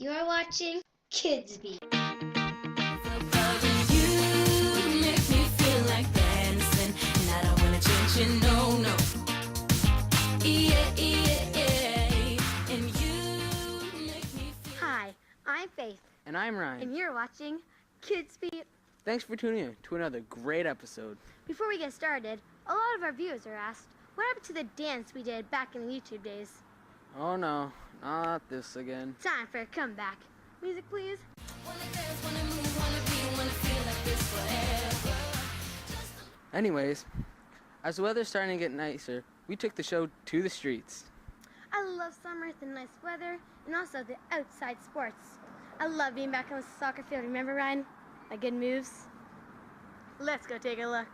You are watching KidsBeat. Hi, I'm Faith, And I'm Ryan. and you're watching KidsBeat. Thanks for tuning in to another great episode. Before we get started, a lot of our viewers are asked, what happened to the dance we did back in the YouTube days? Oh no, not this again. Time for a comeback. Music, please. Anyways, as the weather's starting to get nicer, we took the show to the streets. I love summer, the nice weather, and also the outside sports. I love being back on the soccer field. Remember, Ryan? My good moves? Let's go take a look.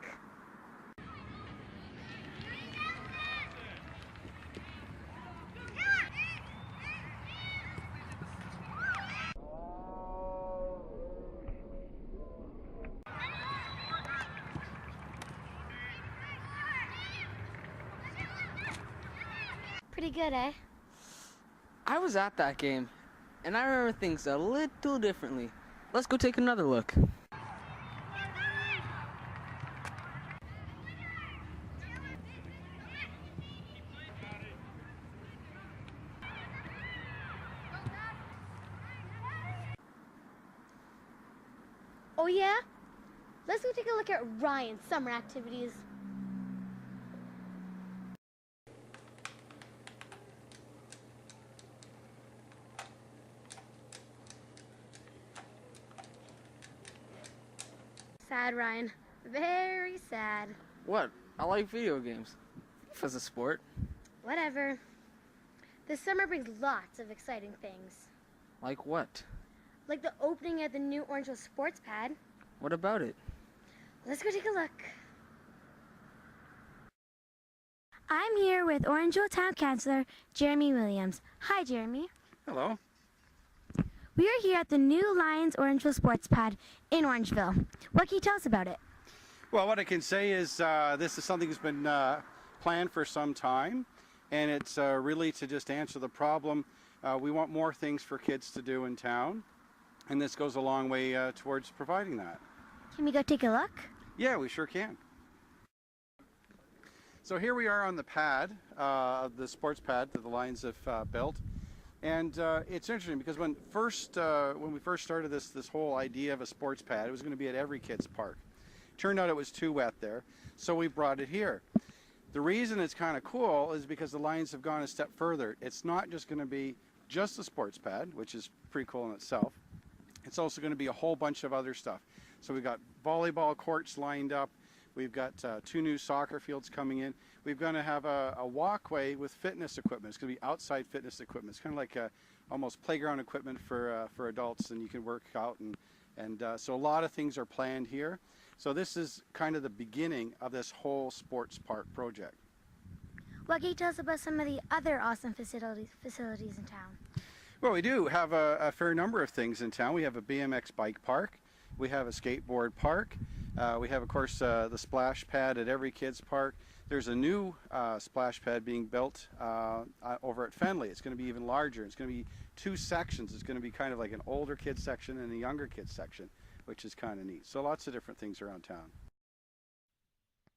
Pretty good, eh? I was at that game, and I remember things a little differently. Let's go take another look. Oh yeah? Let's go take a look at Ryan's summer activities. Sad, Ryan. Very sad. What? I like video games. As a sport. Whatever. The summer brings lots of exciting things. Like what? Like the opening of the new Orangeville sports pad. What about it? Let's go take a look. I'm here with Orangeville Town Councillor Jeremy Williams. Hi, Jeremy. Hello. We are here at the new Lions Orangeville sports pad in Orangeville. What can you tell us about it? Well, what I can say is this is something that's been planned for some time, and it's really to just answer the problem. We want more things for kids to do in town, and this goes a long way towards providing that. Can we go take a look? Yeah, we sure can. So here we are on the pad, the sports pad that the Lions have built. And it's interesting because when we first started this whole idea of a sports pad, it was going to be at every kid's park. Turned out it was too wet there, so we brought it here. The reason it's kind of cool is because the Lions have gone a step further. It's not just going to be just a sports pad, which is pretty cool in itself. It's also going to be a whole bunch of other stuff. So we've got volleyball courts lined up. We've got 2 new soccer fields coming in. We're going to have a walkway with fitness equipment. It's going to be outside fitness equipment. It's kind of like almost playground equipment for adults, and you can work out. And so a lot of things are planned here. So this is kind of the beginning of this whole sports park project. What can you tell us about some of the other awesome facilities in town? Well, we do have a fair number of things in town. We have a BMX bike park. We have a skateboard park. We have, of course, the splash pad at every kid's park. There's a new splash pad being built over at Fenley. It's going to be even larger. It's going to be 2 sections. It's going to be kind of like an older kids section and a younger kids section, which is kind of neat. So lots of different things around town.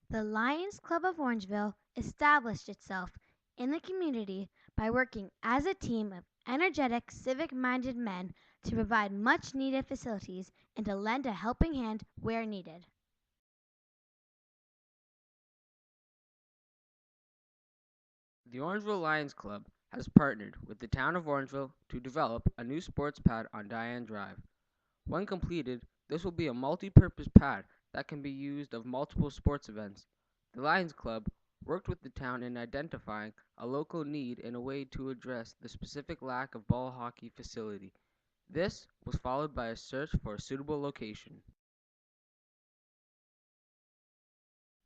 The Lions Club of Orangeville established itself in the community by working as a team of energetic, civic-minded men to provide much-needed facilities and to lend a helping hand where needed. The Orangeville Lions Club has partnered with the town of Orangeville to develop a new sports pad on Diane Drive. When completed, this will be a multi-purpose pad that can be used of multiple sports events. The Lions Club worked with the town in identifying a local need in a way to address the specific lack of ball hockey facility. This was followed by a search for a suitable location.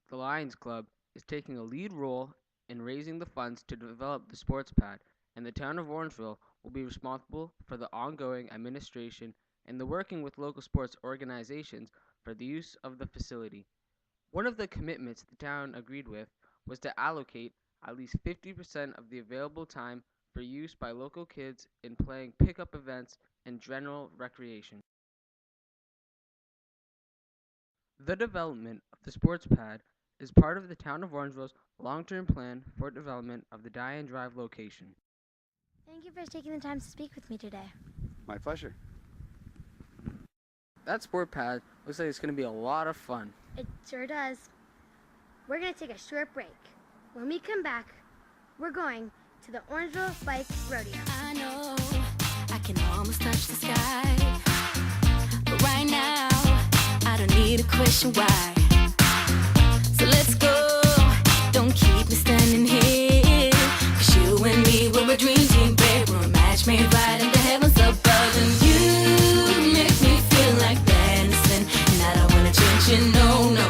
The Lions Club is taking a lead role in raising the funds to develop the sports pad, and the town of Orangeville will be responsible for the ongoing administration and the working with local sports organizations for the use of the facility. One of the commitments the town agreed with was to allocate at least 50% of the available time for use by local kids in playing pickup events and general recreation. The development of the sports pad is part of the Town of Orangeville's long-term plan for development of the Diane Drive location. Thank you for taking the time to speak with me today. My pleasure. That sport pad looks like it's going to be a lot of fun. It sure does. We're going to take a short break. When we come back, we're going to the Orangeville Bike Rodeo. I know I can almost touch the sky, but right now I don't need a question why. So let's go, don't keep me standing here, 'cause you and me, we're a dream team, babe. We're a match made right in the heavens above, and you make me feel like dancing, and I don't wanna change you, no, no.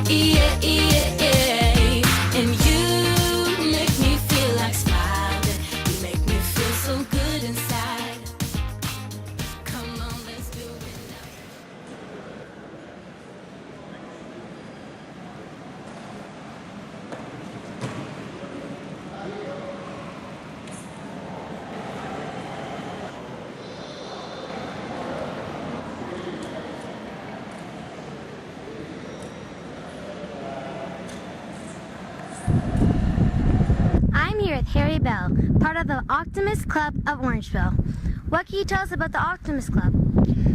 Yeah, yeah, yeah, and you make me feel like smiling, you make me feel so good inside. Come on, let's do it now. I'm here with Harry Bell, part of the Optimist Club of Orangeville. What can you tell us about the Optimist Club?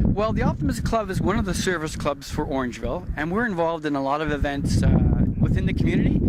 Well, the Optimist Club is one of the service clubs for Orangeville, and we're involved in a lot of events within the community.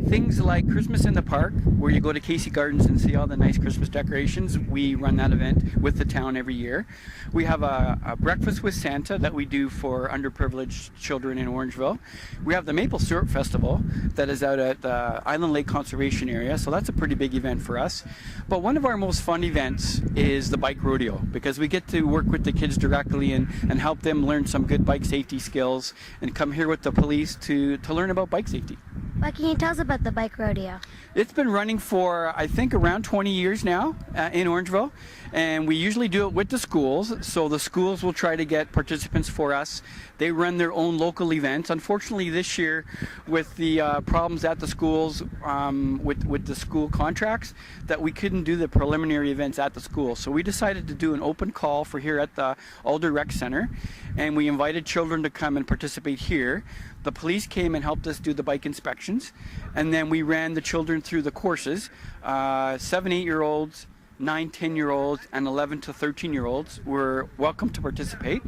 Things like Christmas in the Park, where you go to Casey Gardens and see all the nice Christmas decorations. We run that event with the town every year. We have a breakfast with Santa that we do for underprivileged children in Orangeville. We have the Maple Syrup Festival that is out at the Island Lake Conservation Area, so that's a pretty big event for us. But one of our most fun events is the bike rodeo, because we get to work with the kids directly and help them learn some good bike safety skills and come here with the police to learn about bike safety. What can you tell us about the bike rodeo? It's been running for, I think, around 20 years now in Orangeville, and we usually do it with the schools, so the schools will try to get participants for us. They run their own local events. Unfortunately, this year, with the problems at the schools, with the school contracts, that we couldn't do the preliminary events at the school. So we decided to do an open call for here at the Alder Rec Center, and we invited children to come and participate here. The police came and helped us do the bike inspections, and then we ran the children through the courses. 7, 8-year-olds, 9, 10-year-olds, and 11 to 13-year-olds were welcome to participate.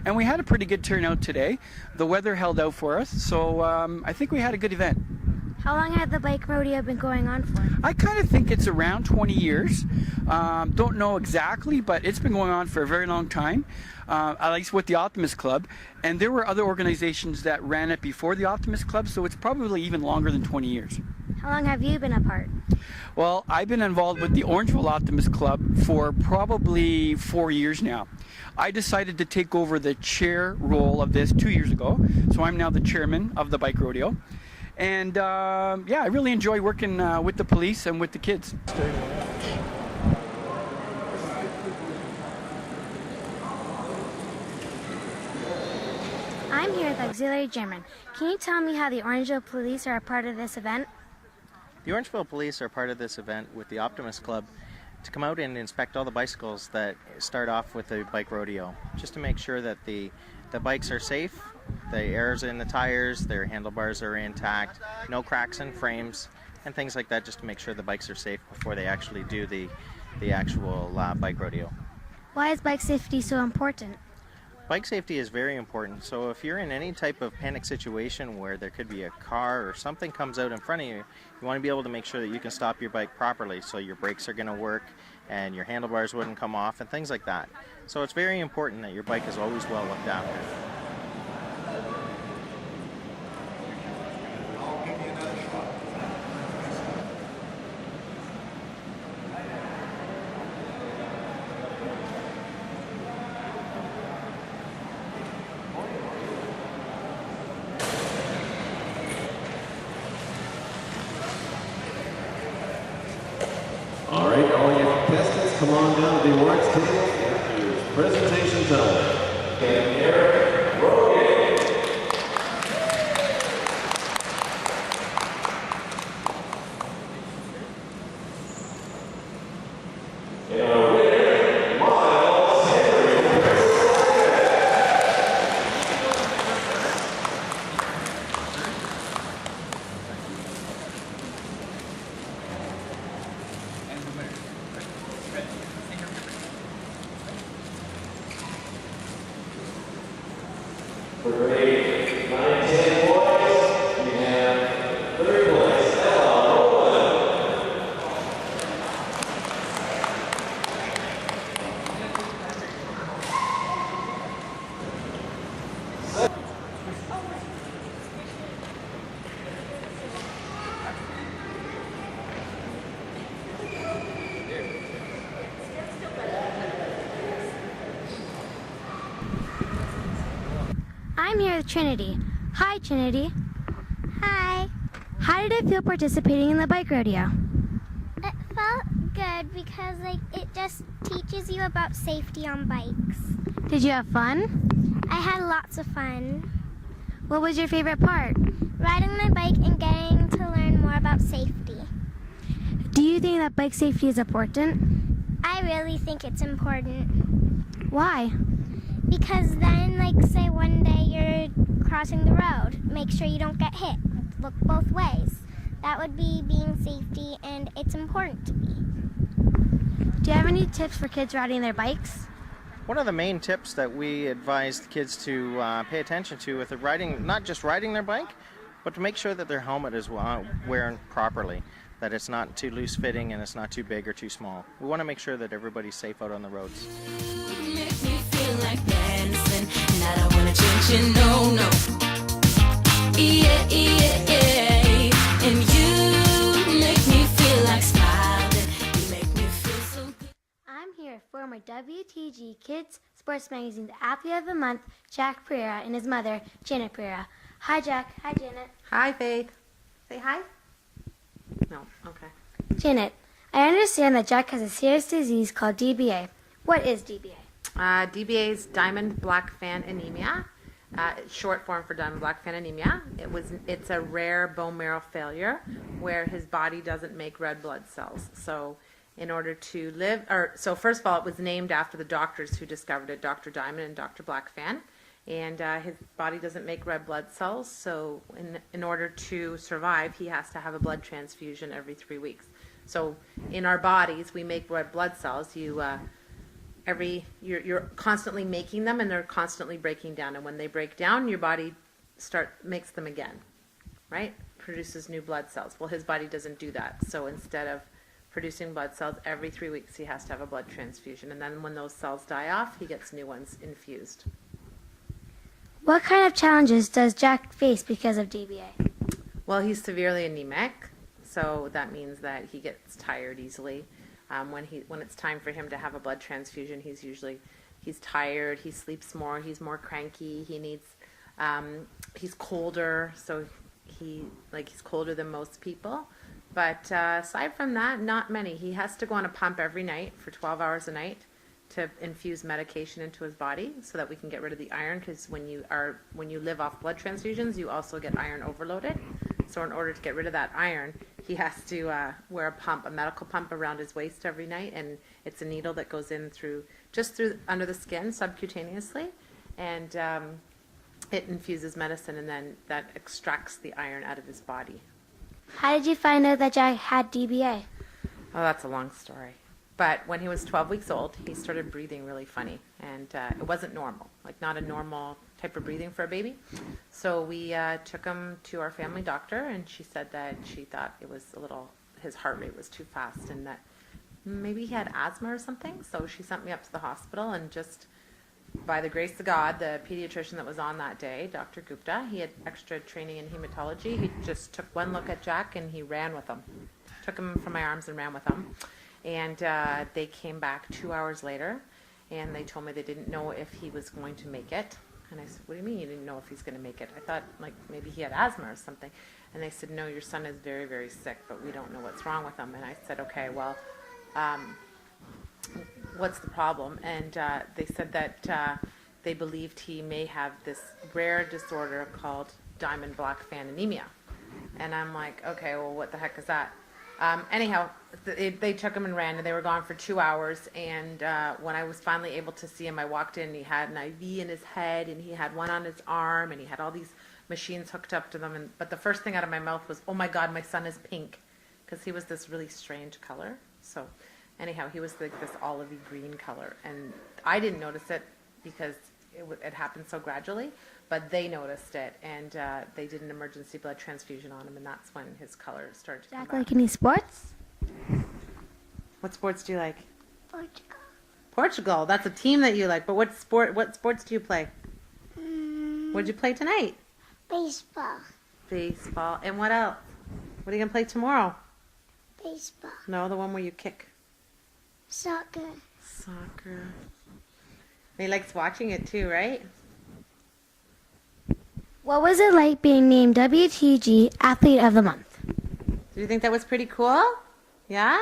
And we had a pretty good turnout today. The weather held out for us, so I think we had a good event. How long had the bike rodeo been going on for? I kind of think it's around 20 years. Don't know exactly, but it's been going on for a very long time, at least with the Optimist Club. And there were other organizations that ran it before the Optimist Club, so it's probably even longer than 20 years. How long have you been a part? Well, I've been involved with the Orangeville Optimist Club for probably 4 years now. I decided to take over the chair role of this 2 years ago, so I'm now the chairman of the bike rodeo. And yeah, I really enjoy working with the police and with the kids. I'm here with Auxiliary Chairman. Can you tell me how the Orangeville Police are a part of this event? The Orangeville Police are part of this event with the Optimist Club to come out and inspect all the bicycles that start off with the bike rodeo, just to make sure that the bikes are safe, the air's in the tires, their handlebars are intact, no cracks in frames, and things like that, just to make sure the bikes are safe before they actually do the actual bike rodeo. Why is bike safety so important? Bike safety is very important, so if you're in any type of panic situation where there could be a car or something comes out in front of you, you want to be able to make sure that you can stop your bike properly, so your brakes are going to work and your handlebars wouldn't come off and things like that. So it's very important that your bike is always well looked after. All right, all you contestants, come on down to the awards table. Here's presentation time. I'm here with Trinity. Hi, Trinity. Hi. How did it feel participating in the bike rodeo? It felt good because it just teaches you about safety on bikes. Did you have fun? I had lots of fun. What was your favorite part? Riding my bike and getting to learn more about safety. Do you think that bike safety is important? I really think it's important. Why? Because then, say one day you're crossing the road, make sure you don't get hit. Look both ways. That would be being safety, and it's important to be. Do you have any tips for kids riding their bikes? One of the main tips that we advise the kids to pay attention to with the riding, not just riding their bike, but to make sure that their helmet is wearing properly, that it's not too loose fitting and it's not too big or too small. We want to make sure that everybody's safe out on the roads. You make me feel like dancing, and I don't wanna change you, no, no. Yeah, yeah, yeah. And you make me feel like smiling. You make me feel so good. I'm here with former WTG Kids Sports Magazine's Athlete of the Month, Jack Pereira, and his mother, Janet Pereira. Hi, Jack. Hi, Janet. Hi, Faith. Say hi. No, okay. Janet, I understand that Jack has a serious disease called DBA. What is DBA? DBA is Diamond Black Fan Anemia, short form for Diamond Black Fan Anemia. It's a rare bone marrow failure where his body doesn't make red blood cells. So in order to live, so first of all, it was named after the doctors who discovered it, Dr. Diamond and Dr. Black Fan. And his body doesn't make red blood cells, so in order to survive, he has to have a blood transfusion every 3 weeks. So in our bodies, we make red blood cells. You're constantly making them, and they're constantly breaking down. And when they break down, your body makes them again, right? Produces new blood cells. Well, his body doesn't do that. So instead of producing blood cells every 3 weeks, he has to have a blood transfusion. And then when those cells die off, he gets new ones infused. What kind of challenges does Jack face because of DBA? Well, he's severely anemic, so that means that he gets tired easily. When it's time for him to have a blood transfusion, he's tired, he sleeps more, he's more cranky, he's colder, so he's colder than most people. But aside from that, not many. He has to go on a pump every night for 12 hours a night to infuse medication into his body so that we can get rid of the iron, because when you live off blood transfusions, you also get iron overloaded. So in order to get rid of that iron, he has to wear a medical pump around his waist every night, and it's a needle that goes in through under the skin subcutaneously, and it infuses medicine, and then that extracts the iron out of his body. How did you find out that Jack had DBA? Oh, that's a long story. But when he was 12 weeks old, he started breathing really funny, and it wasn't normal, not a normal type of breathing for a baby. So we took him to our family doctor, and she said that she thought it was his heart rate was too fast, and that maybe he had asthma or something. So she sent me up to the hospital, and just by the grace of God, the pediatrician that was on that day, Dr. Gupta, he had extra training in hematology. He just took one look at Jack, and he ran with him. Took him from my arms and ran with him. And they came back 2 hours later, and they told me they didn't know if he was going to make it. And I said, what do you mean you didn't know if he's going to make it? I thought maybe he had asthma or something. And they said, no, your son is very, very sick, but we don't know what's wrong with him. And I said, okay, well, what's the problem? And they said that they believed he may have this rare disorder called Diamond Black Fan Anemia. And I'm like, okay, well, what the heck is that? Anyhow, they took him and ran, and they were gone for 2 hours. And when I was finally able to see him, I walked in, and he had an IV in his head, and he had one on his arm, and he had all these machines hooked up to them. But the first thing out of my mouth was, oh my God, my son is pink, because he was this really strange color. So anyhow, he was this olivey green color, and I didn't notice it because it happened so gradually. But they noticed it, and they did an emergency blood transfusion on him, and that's when his color started to come back. Like any sports? What sports do you like? Portugal. Portugal. That's a team that you like. But what sports do you play? What did you play tonight? Baseball. Baseball. And what else? What are you gonna play tomorrow? Baseball. No, the one where you kick. Soccer. Soccer. He likes watching it too, right? What was it like being named WTG Athlete of the Month? Do you think that was pretty cool? Yeah?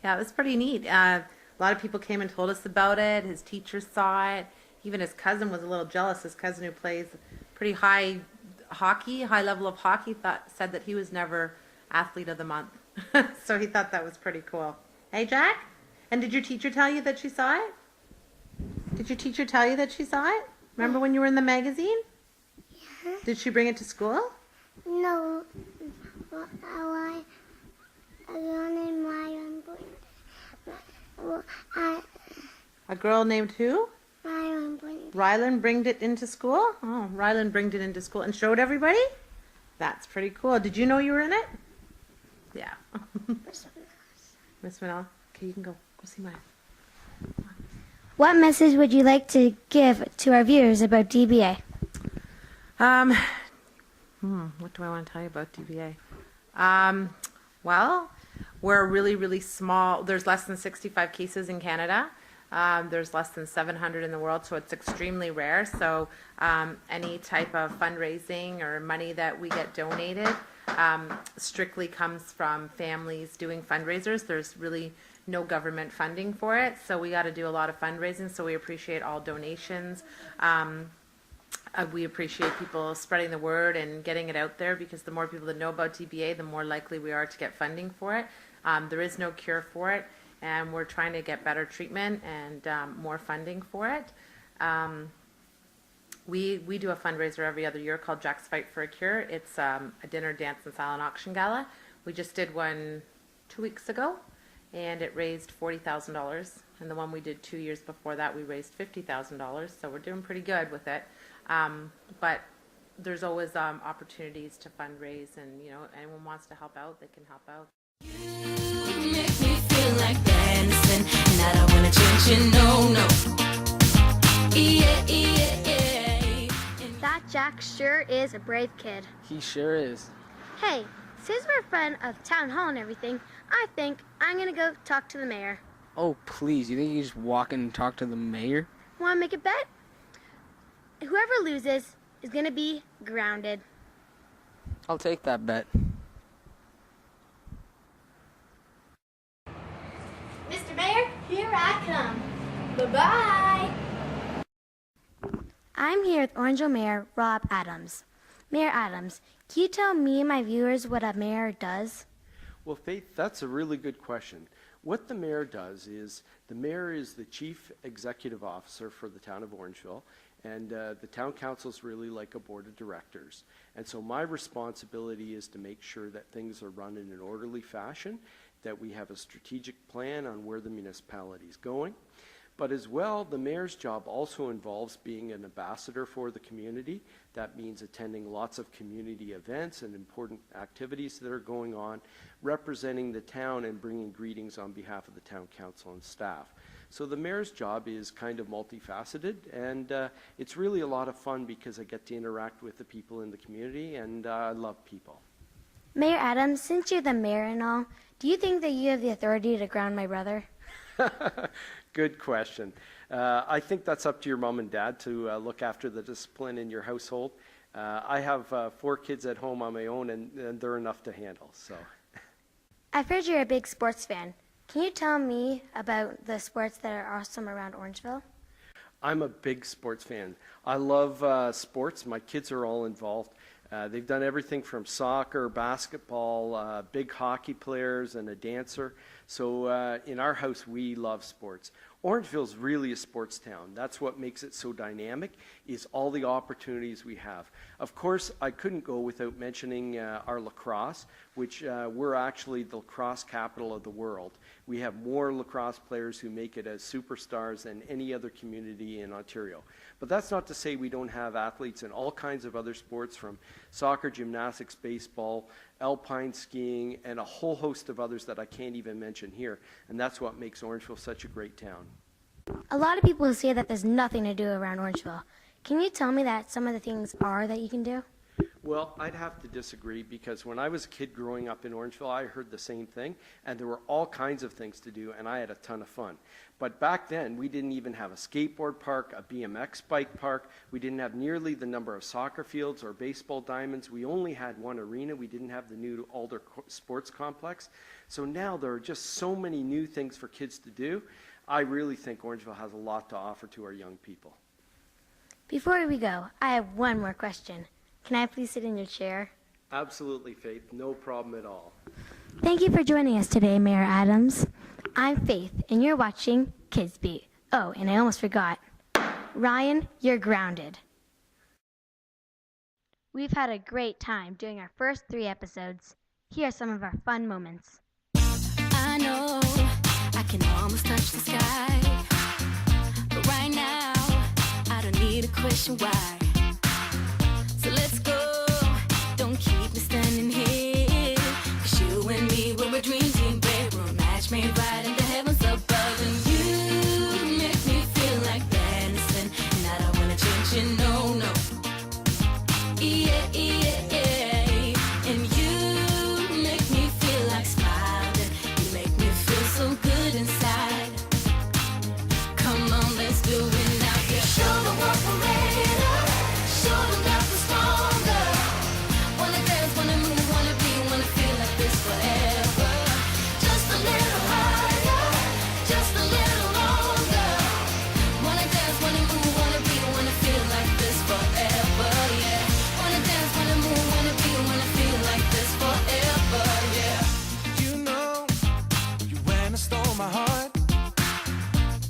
Yeah, it was pretty neat. A lot of people came and told us about it. His teachers saw it. Even his cousin was a little jealous. His cousin, who plays pretty high level of hockey, said that he was never Athlete of the Month. So he thought that was pretty cool. Hey, Jack? And did your teacher tell you that she saw it? Did your teacher tell you that she saw it? Remember when you were in the magazine? Yeah. Did she bring it to school? No. A girl named A girl named who? Rylan. Rylan bringed it into school? Oh, Rylan bringed it into school and showed everybody? That's pretty cool. Did you know you were in it? Yeah. Miss Manal. Okay, you can go. Go see mine. What message would you like to give to our viewers about DBA? What do I want to tell you about DBA? Well, we're really, really small. There's less than 65 cases in Canada. There's less than 700 in the world, so it's extremely rare. So any type of fundraising or money that we get donated strictly comes from families doing fundraisers. There's really no government funding for it, so we got to do a lot of fundraising. So we appreciate all donations. We appreciate people spreading the word and getting it out there, because the more people that know about DBA, the more likely we are to get funding for it. There is no cure for it, and we're trying to get better treatment and more funding for it. We do a fundraiser every other year called Jack's Fight for a Cure. It's a dinner, dance, and silent auction gala. We just did one 2 weeks ago, and it raised $40,000. And the one we did 2 years before that, we raised $50,000. So we're doing pretty good with it. But there's always opportunities to fundraise, and anyone wants to help out, they can help out. You make me feel like dancing, and I don't wanna change you, no. That Jack sure is a brave kid. He sure is. Hey, since we're a friend of town hall and everything, I think I'm gonna go talk to the mayor. Oh, please. You think you just walk in and talk to the mayor? Wanna make a bet? Whoever loses is gonna be grounded. I'll take that bet. Mr. Mayor, here I come. Bye-bye. I'm here with Orangeville Mayor Rob Adams. Mayor Adams, can you tell me and my viewers what a mayor does? Well, Faith, that's a really good question. What the mayor does is, the mayor is the chief executive officer for the town of Orangeville, and the town council is really like a board of directors. And so my responsibility is to make sure that things are run in an orderly fashion, that we have a strategic plan on where the municipality is going. But as well, the mayor's job also involves being an ambassador for the community. That means attending lots of community events and important activities that are going on, representing the town and bringing greetings on behalf of the town council and staff. So the mayor's job is kind of multifaceted, and it's really a lot of fun because I get to interact with the people in the community, and I love people. Mayor Adams, since you're the mayor and all, do you think that you have the authority to ground my brother? Good question. I think that's up to your mom and dad to look after the discipline in your household. I have 4 kids at home on my own, and they're enough to handle. So, I've heard you're a big sports fan. Can you tell me about the sports that are awesome around Orangeville? I'm a big sports fan. I love sports. My kids are all involved. They've done everything from soccer, basketball, big hockey players, and a dancer. So in our house, we love sports. Orangeville is really a sports town. That's what makes it so dynamic, is all the opportunities we have. Of course, I couldn't go without mentioning our lacrosse, which we're actually the lacrosse capital of the world. We have more lacrosse players who make it as superstars than any other community in Ontario. But that's not to say we don't have athletes in all kinds of other sports, from soccer, gymnastics, baseball, alpine skiing, and a whole host of others that I can't even mention here. And that's what makes Orangeville such a great town. A lot of people say that there's nothing to do around Orangeville. Can you tell me that some of the things are that you can do? Well, I'd have to disagree because when I was a kid growing up in Orangeville, I heard the same thing, and there were all kinds of things to do, and I had a ton of fun. But back then, we didn't even have a skateboard park, a BMX bike park. We didn't have nearly the number of soccer fields or baseball diamonds. We only had one arena. We didn't have the new Alder Sports Complex. So now there are just so many new things for kids to do. I really think Orangeville has a lot to offer to our young people. Before we go, I have one more question. Can I please sit in your chair? Absolutely, Faith. No problem at all. Thank you for joining us today, Mayor Adams. I'm Faith, and you're watching KidsBeat. Oh, and I almost forgot. Ryan, you're grounded. We've had a great time doing our first 3 episodes. Here are some of our fun moments. I know I can almost touch the sky, but right now I don't need a question why. So let's go, don't keep me standing here, 'cause you and me, we're a dream team, babe. We're a match made right in the heavens above, and you make me feel like dancing, and I don't wanna change it, no, no. Yeah, yeah, yeah, and you make me feel like smiling, you make me feel so good inside. Come on, let's do it now, yeah. Show them what we're made of, show them that we're stronger. Wanna dance, wanna move, wanna be, wanna feel like this forever. Just a little higher, just a little longer. Wanna dance, wanna move, wanna be, wanna feel like this forever, yeah. Wanna dance, wanna move, wanna be, wanna feel like this forever, yeah. You know, you went and stole my heart.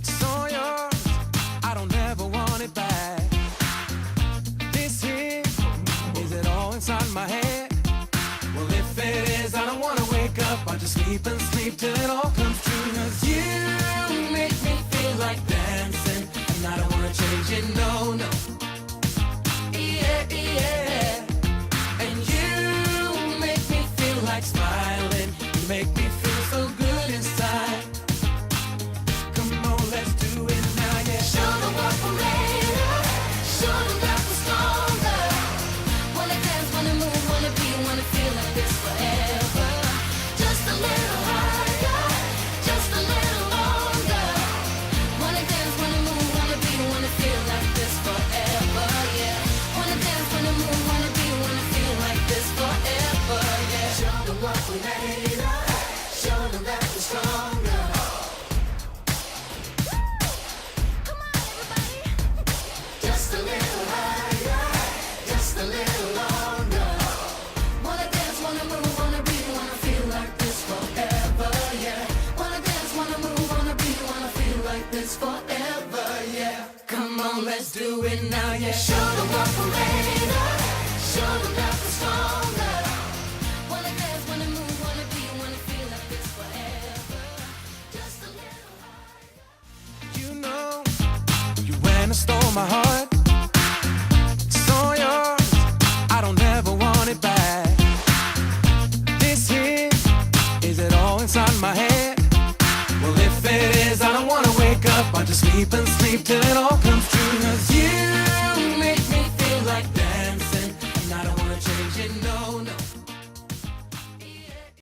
It's all yours, I don't ever want it back. This here, is it all inside my head? Well, if it is, I don't wanna wake up. I'll just sleep and sleep till it all comes true. 'Cause you make me feel like dancing, and I don't wanna change it, no, no. Yeah, yeah. And you make me feel like smiling. You make me feel so good inside. Come on, let's do it now, yeah. Show them what we're made of, show them that we're stronger. Wanna dance, wanna move, wanna be, wanna feel like this forever. Just a little higher, just a little longer. Wanna dance, wanna move, wanna be, wanna feel like this forever, yeah. Wanna dance, wanna move, wanna be, wanna feel like this forever, yeah. Show them what we're made of, show them that we're stronger. Come on, everybody. Just a little higher, just a little longer. Wanna dance, wanna move, wanna be, wanna feel like this forever, yeah. Wanna dance, wanna move, wanna be, wanna feel like this forever, yeah. Come on, let's do it now, yeah. Show them what we're made of, show them that we're stronger. Wanna dance, wanna move, wanna be, wanna feel like this forever. Just a little higher. You know, you went and stole my heart. It's all yours, I don't ever want it back. This here, is it all inside my head? Well, if it is, I don't wanna wake up. I'll just sleep and sleep till it all comes